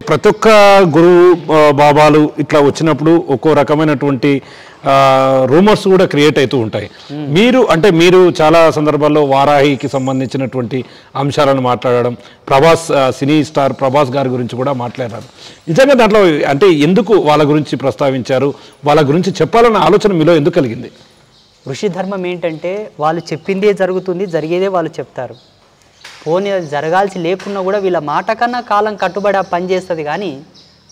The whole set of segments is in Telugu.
ప్రతి ఒక్క గురు బాబాలు ఇట్లా వచ్చినప్పుడు ఒక్కో రకమైనటువంటి రూమర్స్ కూడా క్రియేట్ అవుతూ ఉంటాయి. మీరు చాలా సందర్భాల్లో వారాహికి సంబంధించినటువంటి అంశాలను మాట్లాడడం, ప్రభాస్ సినీ స్టార్ ప్రభాస్ గారి గురించి కూడా మాట్లాడారు. నిజంగా దాంట్లో అంటే ఎందుకు వాళ్ళ గురించి ప్రస్తావించారు, వాళ్ళ గురించి చెప్పాలన్న ఆలోచన మీలో ఎందుకు కలిగింది? ఋషి ధర్మం ఏంటంటే వాళ్ళు చెప్పిందే జరుగుతుంది, జరిగేదే వాళ్ళు చెప్తారు. పోనీ జరగాల్సి లేకున్నా కూడా వీళ్ళ మాట కన్నా కాలం కట్టుబడి ఆ పని చేస్తుంది. కానీ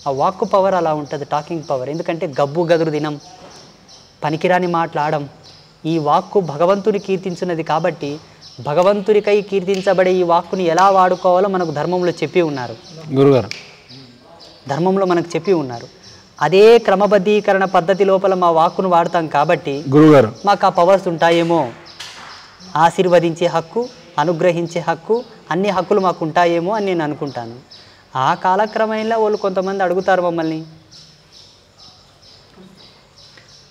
ఆ వాక్కు పవర్ అలా ఉంటుంది, టాకింగ్ పవర్. ఎందుకంటే గబ్బు గదురు దినం, పనికిరాని మాట్లాడడం, ఈ వాక్కు భగవంతుని కీర్తించినది కాబట్టి భగవంతునికై కీర్తించబడే ఈ వాక్కుని ఎలా వాడుకోవాలో మనకు ధర్మంలో చెప్పి ఉన్నారు. గురుగారు ధర్మంలో మనకు చెప్పి ఉన్నారు. అదే క్రమబద్ధీకరణ పద్ధతి లోపల మా వాక్కును వాడతాం కాబట్టి గురుగారు మాకు ఆ పవర్స్ ఉంటాయేమో, ఆశీర్వదించే హక్కు, అనుగ్రహించే హక్కు, అన్ని హక్కులు మాకు ఉంటాయేమో అని నేను అనుకుంటాను. ఆ కాలక్రమంలో వాళ్ళు కొంతమంది అడుగుతారు మమ్మల్ని.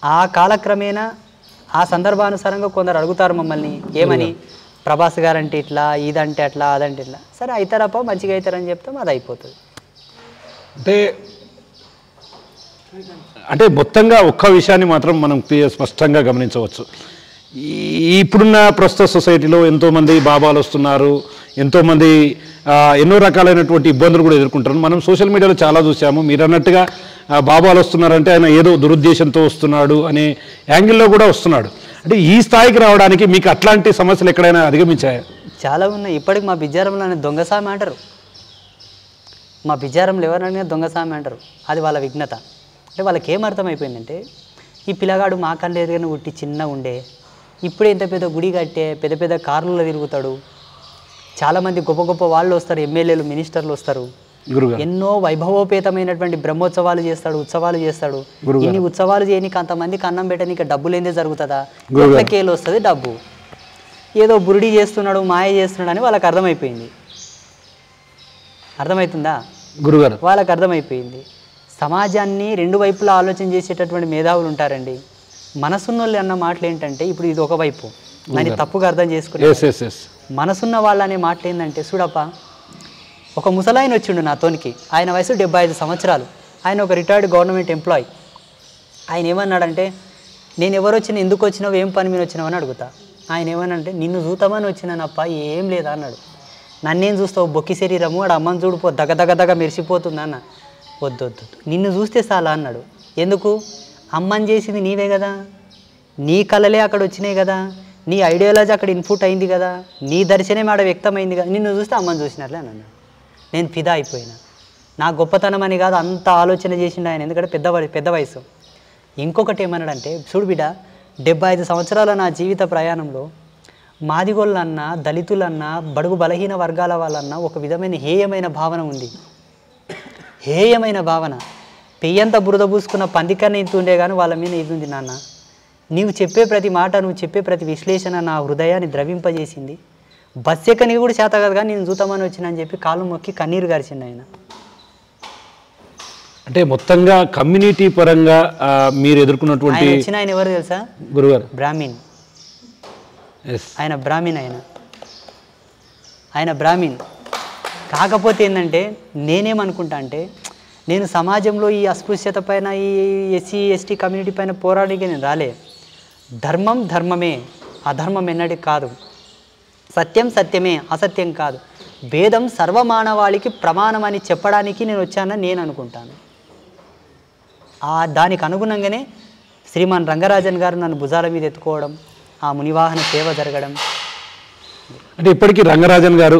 ఆ కాలక్రమేణా ఆ సందర్భానుసారంగా కొందరు అడుగుతారు మమ్మల్ని, ఏమని, ప్రభాస్ గారు అంటే ఇట్లా, ఇదంటే అట్లా, అదంటే ఇట్లా. సరే అవుతారప్ప, మంచిగా అవుతారని చెప్తాం, అది అయిపోతుంది. అంటే మొత్తంగా ఒక్క విషయాన్ని మాత్రం మనం స్పష్టంగా గమనించవచ్చు. ఇప్పుడున్న ప్రస్తుత సొసైటీలో ఎంతోమంది బాబాలు వస్తున్నారు, ఎంతోమంది ఎన్నో రకాలైనటువంటి ఇబ్బందులు కూడా ఎదుర్కొంటారు. మనం సోషల్ మీడియాలో చాలా చూసాము. మీరు అన్నట్టుగా బాబాలు వస్తున్నారంటే ఆయన ఏదో దురుద్దేశంతో వస్తున్నాడు అనే యాంగిల్లో కూడా వస్తున్నాడు. అంటే ఈ స్థాయికి రావడానికి మీకు అట్లాంటి సమస్యలు ఎక్కడైనా అధిగమించాయా? చాలా ఉన్నాయి. ఇప్పటికి మా బిజ్జారంలో దొంగసామి అంటారు. మా బిజ్జారంలో ఎవరైనా దొంగసామి అంటారు. అది వాళ్ళ విఘ్నత. అంటే వాళ్ళకి ఏమర్థమైపోయిందంటే, ఈ పిల్లగాడు మా కళ్ళు ఎదురుగానే ఉట్టి చిన్న ఉండే, ఇప్పుడే ఇంత పెద్ద గుడి కట్టే, పెద్ద పెద్ద కార్లలో తిరుగుతాడు, చాలామంది గొప్ప గొప్ప వాళ్ళు వస్తారు, ఎమ్మెల్యేలు, మినిస్టర్లు వస్తారు, ఎన్నో వైభవోపేతమైనటువంటి బ్రహ్మోత్సవాలు చేస్తాడు, ఉత్సవాలు చేస్తాడు. ఇన్ని ఉత్సవాలు చేయడానికి అంతమందికి అన్నం పెట్టడానికి డబ్బులు ఏందే జరుగుతుందా? కేలు వస్తుంది డబ్బు. ఏదో బురిడి చేస్తున్నాడు, మాయ చేస్తున్నాడు అని వాళ్ళకి అర్థమైపోయింది. అర్థమవుతుందా గురుగారు? వాళ్ళకి అర్థమైపోయింది. సమాజాన్ని రెండు వైపులా ఆలోచన చేసేటటువంటి మేధావులు ఉంటారండి. మనసున్నోళ్ళు అన్న మాటలు ఏంటంటే, ఇప్పుడు ఇది ఒకవైపు దాన్ని తప్పుగా అర్థం చేసుకునే, మనసున్న వాళ్ళు అనే మాటలు ఏంటంటే, చూడప్ప ఒక ముసలాయన వచ్చిండు నాతోనికి, ఆయన వయసు 75 సంవత్సరాలు, ఆయన ఒక రిటైర్డ్ గవర్నమెంట్ ఎంప్లాయీ. ఆయన ఏమన్నాడంటే, నేను ఎవరు వచ్చినా, ఎందుకు వచ్చినావు, ఏం పని మీద వచ్చినావు అని అడుగుతా. ఆయన ఏమనంటే, నిన్ను చూతామని వచ్చినానప్ప, ఏం లేదా అన్నాడు. నన్నేం చూస్తావు, బొక్కి శరీరము, వాడు అమ్మని చూడిపో దగ్గ మెరిసిపోతుంది అన్న. వద్దు, నిన్ను చూస్తే చాలా అన్నాడు. ఎందుకు? అమ్మని చేసింది నీవే కదా, నీ కళలే అక్కడ వచ్చినాయి కదా, నీ ఐడియాలజీ అక్కడ ఇన్పుట్ అయింది కదా, నీ దర్శనం ఆడ వ్యక్తమైంది కదా, నిన్ను చూస్తే అమ్మని చూసినట్లే అని అన్నాడు. నేను ఫిదా అయిపోయినా. నా గొప్పతనం అని కాదు, అంత ఆలోచన చేసిండు ఆయన, ఎందుకంటే పెద్ద వయసు. ఇంకొకటి ఏమన్నాడంటే, చూడు బిడ్డ, 75 సంవత్సరాల నా జీవిత ప్రయాణంలో మాదిగోళ్ళన్నా, దళితులన్నా, బడుగు బలహీన వర్గాల వాళ్ళన్నా ఒక విధమైన హేయమైన భావన ఉంది. హేయమైన భావన. పెయ్యంత బురద పూసుకున్న పందికన్నా ఇంత ఉండే కానీ వాళ్ళ మీద ఇది ఉంది నాన్న. నీవు చెప్పే ప్రతి మాట, నువ్వు చెప్పే ప్రతి విశ్లేషణ నా హృదయాన్ని ద్రవింపజేసింది. బస్ ఎక్కనికి కూడా చేత కదా కానీ నేను చూతామని వచ్చిన అని చెప్పి కాళ్ళు మొక్కి కన్నీరు గారిచిండు ఆయన. అంటే మొత్తంగా కమ్యూనిటీ పరంగా మీరు ఎదుర్కొన్నటువంటి వచ్చిన ఆయన ఎవరు తెలుసా? గురుగారు బ్రాహ్మణ్. ఆయన బ్రాహ్మణ్. ఆయన బ్రాహ్మణ్. కాకపోతే ఏంటంటే, నేనేమనుకుంటా అంటే, నేను సమాజంలో ఈ అస్పృశ్యత పైన, ఈ ఎస్సీ ఎస్టీ కమ్యూనిటీ పైన పోరాడికి నేను రాలే. ధర్మం ధర్మమే, అధర్మం ఎన్నటికి కాదు. సత్యం సత్యమే, అసత్యం కాదు. భేదం సర్వమానవాళికి ప్రమాణం అని చెప్పడానికి నేను వచ్చానని నేను అనుకుంటాను. దానికి అనుగుణంగానే శ్రీమాన్ రంగరాజన్ గారు నన్ను భుజాల మీద ఎత్తుకోవడం, ఆ మునివాహన సేవ జరగడం. అంటే ఇప్పటికీ రంగరాజన్ గారు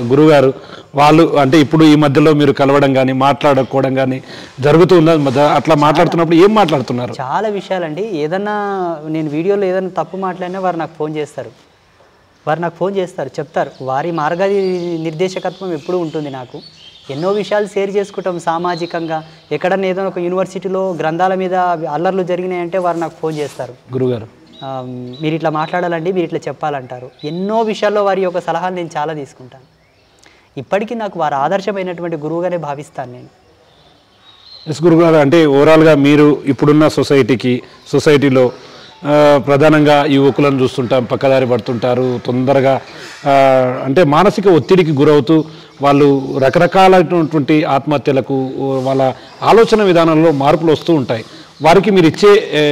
గురుగారు వాళ్ళు అంటే ఇప్పుడు ఈ మధ్యలో మీరు కలవడం కానీ మాట్లాడుకోవడం కానీ జరుగుతుందా? అట్లా మాట్లాడుతున్నప్పుడు ఏం మాట్లాడుతున్నారు? చాలా విషయాలండి. ఏదన్నా నేను వీడియోలో ఏదైనా తప్పు మాట్లాడినా వారు నాకు ఫోన్ చేస్తారు, చెప్తారు. వారి మార్గ నిర్దేశకత్వం ఎప్పుడూ ఉంటుంది. నాకు ఎన్నో విషయాలు షేర్ చేసుకుంటాం సామాజికంగా. ఎక్కడన్నా ఏదైనా ఒక యూనివర్సిటీలో గ్రంథాల మీద అల్లర్లు జరిగినాయంటే వారు నాకు ఫోన్ చేస్తారు. గురుగారు మీరు ఇట్లా మాట్లాడాలండి, మీరు ఇట్లా చెప్పాలంటారు. ఎన్నో విషయాల్లో వారి యొక్క సలహాలు నేను చాలా తీసుకుంటాను. ఇప్పటికీ నాకు వారు ఆదర్శమైనటువంటి గురువుగానే భావిస్తాను నేను. ఎస్ గురుగారు, అంటే ఓవరాల్గా మీరు ఇప్పుడున్న సొసైటీలో ప్రధానంగా యువకులను చూస్తుంటాం, పక్కదారి పడుతుంటారు, తొందరగా అంటే మానసిక ఒత్తిడికి గురవుతూ వాళ్ళు రకరకాలైనటువంటి ఆత్మహత్యలకు వాళ్ళ ఆలోచన విధానంలో మార్పులు వస్తూ ఉంటాయి. వారికి మీరు ఇచ్చే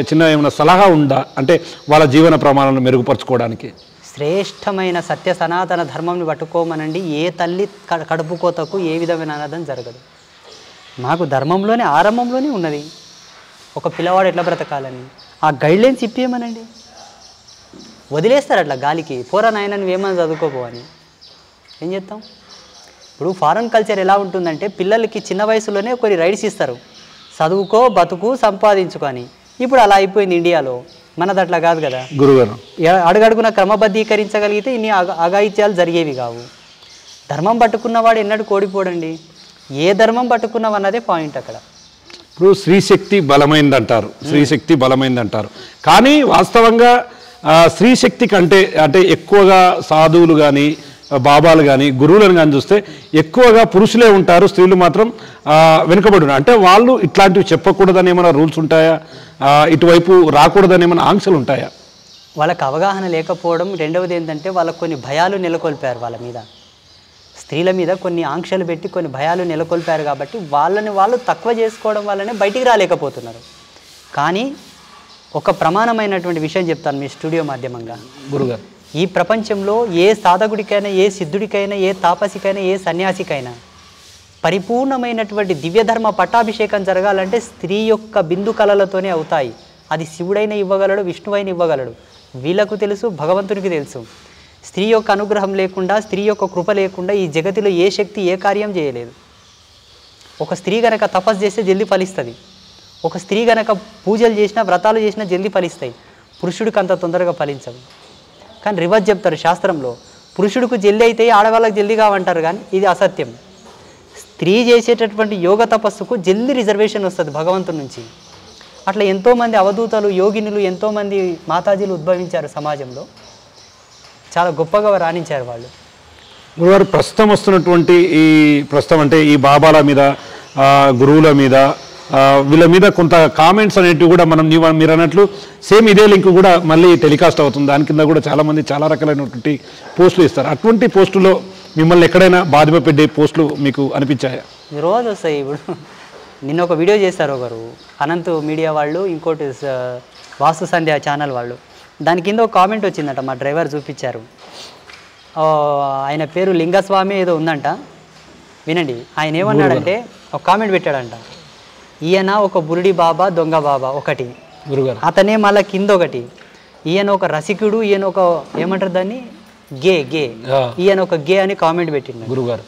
చిన్న ఏమైనా సలహా ఉందా, అంటే వాళ్ళ జీవన ప్రమాణాలను మెరుగుపరచుకోవడానికి? శ్రేష్టమైన సత్య సనాతన ధర్మంని పట్టుకోమనండి. ఏ తల్లి కడుపు కోతకు ఏ విధమైన అనాథం జరగదు. మాకు ధర్మంలోనే ఆరంభంలోనే ఉన్నది ఒక పిల్లవాడు ఎట్లా బ్రతకాలని. ఆ గైడ్లైన్స్ ఇప్పేయమనండి. వదిలేస్తారు అట్లా గాలికి, పోరా నాయన నువ్వేమన్నా చదువుకోపో అని. ఏం చేస్తాం? ఇప్పుడు ఫారెన్ కల్చర్ ఎలా ఉంటుందంటే పిల్లలకి చిన్న వయసులోనే కొన్ని రైట్స్ ఇస్తారు, చదువుకో బతుకు సంపాదించుకొని. ఇప్పుడు అలా అయిపోయింది ఇండియాలో. మనది అట్లా కాదు కదా గురుగారు. అడుగడుగున క్రమబద్ధీకరించగలిగితే ఇన్ని అఘాయిత్యాలు జరిగేవి కావు. ధర్మం పట్టుకున్నవాడు ఎన్నడూ కోడిపోడండి. ఏ ధర్మం పట్టుకున్నావన్నదే పాయింట్ అక్కడ. ఇప్పుడు స్త్రీశక్తి బలమైందంటారు, స్త్రీశక్తి బలమైందంటారు. కానీ వాస్తవంగా స్త్రీశక్తి కంటే అంటే ఎక్కువగా సాధువులు కానీ బాబాలు కానీ గురువులను కానీ చూస్తే ఎక్కువగా పురుషులే ఉంటారు, స్త్రీలు మాత్రం వెనుకబడి ఉన్నారు. అంటే వాళ్ళు ఇట్లాంటివి చెప్పకూడదని ఏమైనా రూల్స్ ఉంటాయా, ఇటువైపు రాకూడదని ఏమైనా ఆంక్షలు ఉంటాయా? వాళ్ళకి అవగాహన లేకపోవడం. రెండవది ఏంటంటే వాళ్ళకు కొన్ని భయాలు నెలకొల్పారు, వాళ్ళ మీద స్త్రీల మీద కొన్ని ఆంక్షలు పెట్టి కొన్ని భయాలు నెలకొల్పారు. కాబట్టి వాళ్ళని వాళ్ళు తక్కువ చేసుకోవడం వల్లనే బయటికి రాలేకపోతున్నారు. కానీ ఒక ప్రమాణమైనటువంటి విషయం చెప్తాను మీ స్టూడియో మాధ్యమంగా. గురుగారు, ఈ ప్రపంచంలో ఏ సాధకుడికైనా, ఏ సిద్ధుడికైనా, ఏ తాపసికైనా, ఏ సన్యాసికైనా పరిపూర్ణమైనటువంటి దివ్యధర్మ పట్టాభిషేకం జరగాలంటే స్త్రీ యొక్క బిందు కళలతోనే అవుతాయి. అది శివుడైన ఇవ్వగలడు, విష్ణువైన ఇవ్వగలడు. వీళ్ళకు తెలుసు, భగవంతునికి తెలుసు. స్త్రీ యొక్క అనుగ్రహం లేకుండా, స్త్రీ యొక్క కృప లేకుండా ఈ జగతిలో ఏ శక్తి ఏ కార్యం చేయలేదు. ఒక స్త్రీ గనక తపస్సు చేస్తే జల్దీ ఫలిస్తుంది. ఒక స్త్రీ గనక పూజలు చేసినా వ్రతాలు చేసినా జల్దీ ఫలిస్తాయి. పురుషుడికి అంత తొందరగా ఫలించవు. కానీ రివర్స్ చెప్తారు శాస్త్రంలో, పురుషుడికి జల్దీ అయితే ఆడవాళ్ళకి జల్దీ కావంటారు. కానీ ఇది అసత్యం. స్త్రీ చేసేటటువంటి యోగ తపస్సుకు జల్దీ రిజర్వేషన్ వస్తుంది భగవంతుడి నుంచి. అట్లా ఎంతోమంది అవధూతలు, యోగినులు, ఎంతోమంది మాతాజీలు ఉద్భవించారు సమాజంలో. చాలా గొప్పగా రాణించారు వాళ్ళు. గురువారు, ప్రస్తుతం వస్తున్నటువంటి ఈ ప్రస్తుతం అంటే ఈ బాబాల మీద, గురువుల మీద, వీళ్ళ మీద కొంత కామెంట్స్ అనేటివి కూడా మీరు అన్నట్లు సేమ్ ఇదే లింక్ కూడా మళ్ళీ టెలికాస్ట్ అవుతుంది. దాని కింద కూడా చాలామంది చాలా రకాలైనటువంటి పోస్టులు ఇస్తారు. అటువంటి పోస్టులో మిమ్మల్ని ఎక్కడైనా బాధింపపెట్టే పోస్టులు మీకు అనిపించాయా? రోజు వస్తాయి. ఇప్పుడు నిన్న ఒక వీడియో చేస్తారు ఒకరు, అనంత్ మీడియా వాళ్ళు, ఇంకోటి వాస్తు సంధ్య ఛానల్ వాళ్ళు. దాని కింద ఒక కామెంట్ వచ్చిందట, మా డ్రైవర్ చూపించారు. ఆయన పేరు లింగస్వామి ఏదో ఉందంట, వినండి. ఆయన ఏమన్నాడంటే ఒక కామెంట్ పెట్టాడంట, ఈయన ఒక బురుడి బాబా, దొంగ బాబా ఒకటి, అతనే మళ్ళీ కింద ఒకటి, ఈయన ఒక రసికుడు, ఈయన ఒక ఏమంటారు దాన్ని గే, ఈయన ఒక గే అని కామెంట్ పెట్టిండు గురుగారు.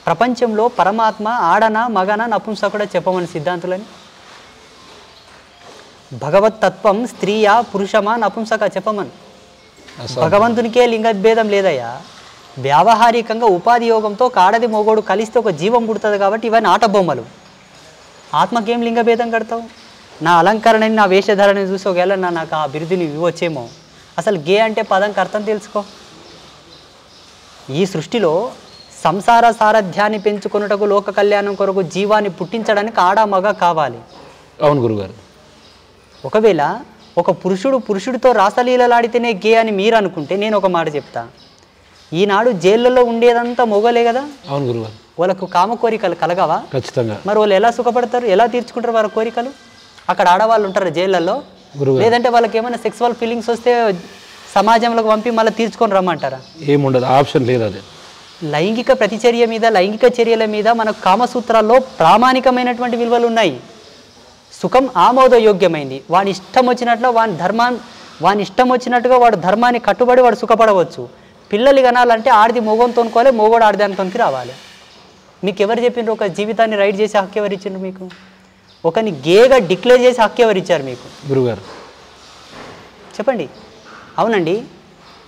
ప్రపంచంలో పరమాత్మ ఆడనా మగనా నపుంసకుడా చెప్పమని సిద్ధాంతులని. భగవత్ తత్వం స్త్రీయా పురుషమా నపుంసక చెప్పమని. భగవంతునికే లింగభేదం లేదయ్యా. వ్యావహారికంగా ఉపాధి యోగంతో కాడది మొగోడు కలిస్తే ఒక జీవం పుడుతుంది. కాబట్టి ఇవన్నీ ఆట బొమ్మలు. ఆత్మకేం లింగభేదం కడతావు? నా అలంకరణని, నా వేషధారణని చూసి ఒకవేళ నాకు ఆ బిరుదుని ఇవ్వచ్చేమో. అసలు గే అంటే పదంకి అర్థం తెలుసుకో. ఈ సృష్టిలో సంసార సారథ్యాన్ని పెంచుకొనుటకు, లోక కళ్యాణం కొరకు జీవాన్ని పుట్టించడానికి ఆడ మగ కావాలి. అవును గురుగారు. ఒకవేళ ఒక పురుషుడితో రాసలీలలాడితేనే గే అని మీరు అనుకుంటే, నేను ఒక మాట చెప్తా. ఈనాడు జైళ్ళలో ఉండేదంతా మొగలే కదా. అవును గురుగారు. వాళ్ళకు కామ కోరికలు కలగవా? ఖచ్చితంగా. మరి వాళ్ళు ఎలా సుఖపడతారు, ఎలా తీర్చుకుంటారు వాళ్ళ కోరికలు? అక్కడ ఆడవాళ్ళు ఉంటారు జైళ్ళల్లో, లేదంటే వాళ్ళకి ఏమైనా సెక్సువల్ ఫీలింగ్స్ వస్తే సమాజంలోకి పంపి మళ్ళీ తీర్చుకొని రమ్మంటారా? ఏముండదు, ఆప్షన్ లేదు. అది లైంగిక ప్రతిచర్య మీద, లైంగిక చర్యల మీద మనకు కామసూత్రాల్లో ప్రామాణికమైనటువంటి విలువలు ఉన్నాయి. సుఖం ఆమోదయోగ్యమైంది. వాని ఇష్టం వచ్చినట్లు వాని ఇష్టం వచ్చినట్టుగా వాడు ధర్మాన్ని కట్టుబడి వాడు సుఖపడవచ్చు. పిల్లలు కనాలంటే ఆడిది మొగంతో తోనుకోవాలి, మొగోడు ఆడిదానితోనికి రావాలి. మీకు ఎవరు చెప్పిండ్రు ఒక జీవితాన్ని రైడ్ చేసే హక్కు ఎవరు ఇచ్చిండ్రు మీకు? ఒకని గేగా డిక్లేర్ చేసే హక్కు ఎవరు ఇచ్చారు మీకు? గురుగారు చెప్పండి. అవునండి,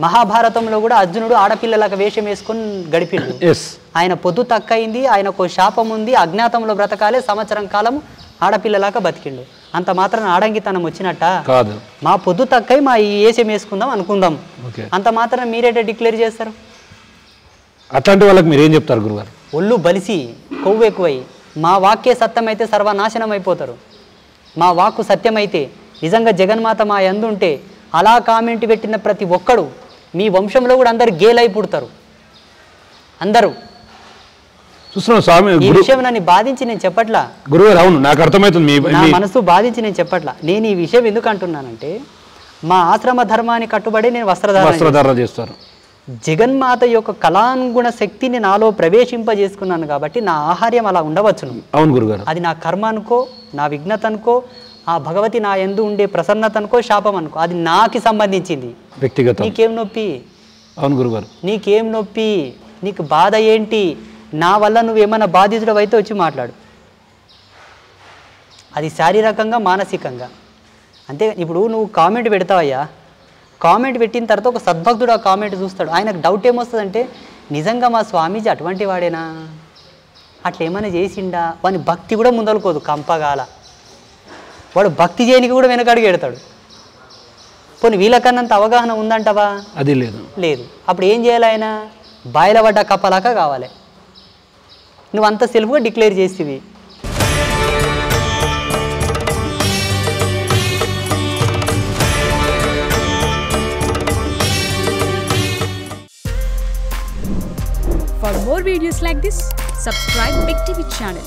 మహాభారతంలో కూడా అర్జునుడు ఆడపిల్లలకు వేషం వేసుకొని గడిపిండు. ఆయన పొద్దు తక్కయింది, ఆయనకు శాపం ఉంది, అజ్ఞాతంలో బ్రతకాలే, సంవత్సరం కాలం ఆడపిల్లలాగా బతికిండు. అంత మాత్రం ఆడంగితనం వచ్చినట్ట కాదు. మా పొద్దు తక్కై మా ఈ వేషం వేసుకుందాం అనుకుందాం, అంత మాత్రం మీరేట డిక్లేర్ చేస్తారు? అట్లాంటి వాళ్ళకి మీరేం చెప్తారు గురుగారు? ఒళ్ళు బలిసి కొవ్వు ఎక్కువై మా వాక్యే సత్యమైతే సర్వనాశనం అయిపోతారు. మా వాక్కు సత్యమైతే నిజంగా జగన్మాత మా యందు ఉంటే అలా కామెంట్ పెట్టిన ప్రతి ఒక్కడు మీ వంశంలో కూడా అందరు గేలై పుడతారు. అందరూ చూస్తున్నాం స్వామి. ఈ విషయం నన్ను బాధించి నేను చెప్పట్లా గురుగారు. అవును, నాకు అర్థమవుతుంది. నా మనసు బాధించి నేను చెప్పట్లా. నేను ఈ విషయం ఎందుకు అంటున్నానంటే మా ఆశ్రమ ధర్మాన్ని కట్టుబడి నేను వస్త్రధారణ చేస్తారు. జగన్మాత యొక్క కళానుగుణ శక్తిని నాలో ప్రవేశింపజేసుకున్నాను కాబట్టి నా ఆహార్యం అలా ఉండవచ్చును. అవును గురుగారు. అది నా కర్మ అనుకో, నా విఘ్నత అనుకో, ఆ భగవతి నా యందు ఉండే ప్రసన్నత అనుకో, శాపం అనుకో, అది నాకు సంబంధించింది, వ్యక్తిగత. నీకేం నొప్పి? అవును గురుగారు. నీకేం నొప్పి? నీకు బాధ ఏంటి? నా వల్ల నువ్వేమన్నా బాధితుడు అయితే వచ్చి మాట్లాడు. అది శారీరకంగా మానసికంగా అంతే. ఇప్పుడు నువ్వు కామెంట్ పెడతావయ్యా, కామెంట్ పెట్టిన తర్వాత ఒక సద్భక్తుడు ఆ కామెంట్ చూస్తాడు. ఆయనకు డౌట్ ఏమొస్తుందంటే నిజంగా మా స్వామీజీ అటువంటి వాడేనా, అట్లా ఏమైనా చేసిండా? వాని భక్తి కూడా ముందలుకోదు, కంపగాల. వాడు భక్తి చేయనికి కూడా వెనకడుగు ఎడతాడు. పోనీ వీళ్ళకన్నంత అవగాహన ఉందంటవా? అది లేదు. లేదు. అప్పుడు ఏం చేయాలి? ఆయన బాయిలబడ్డ కప్పలాగా కావాలి. నువ్వు అంత సెల్ఫ్గా డిక్లేర్ చేసేవి. For more videos like this, subscribe Big TV channel.